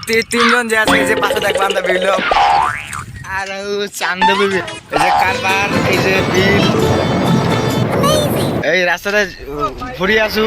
তিনজন যে আছে এই যে পাশে দেখলাম দা বিল আর চান্দবি এই যে কারবার এই যে বিল এই রাস্তাটা ঘুরে আসু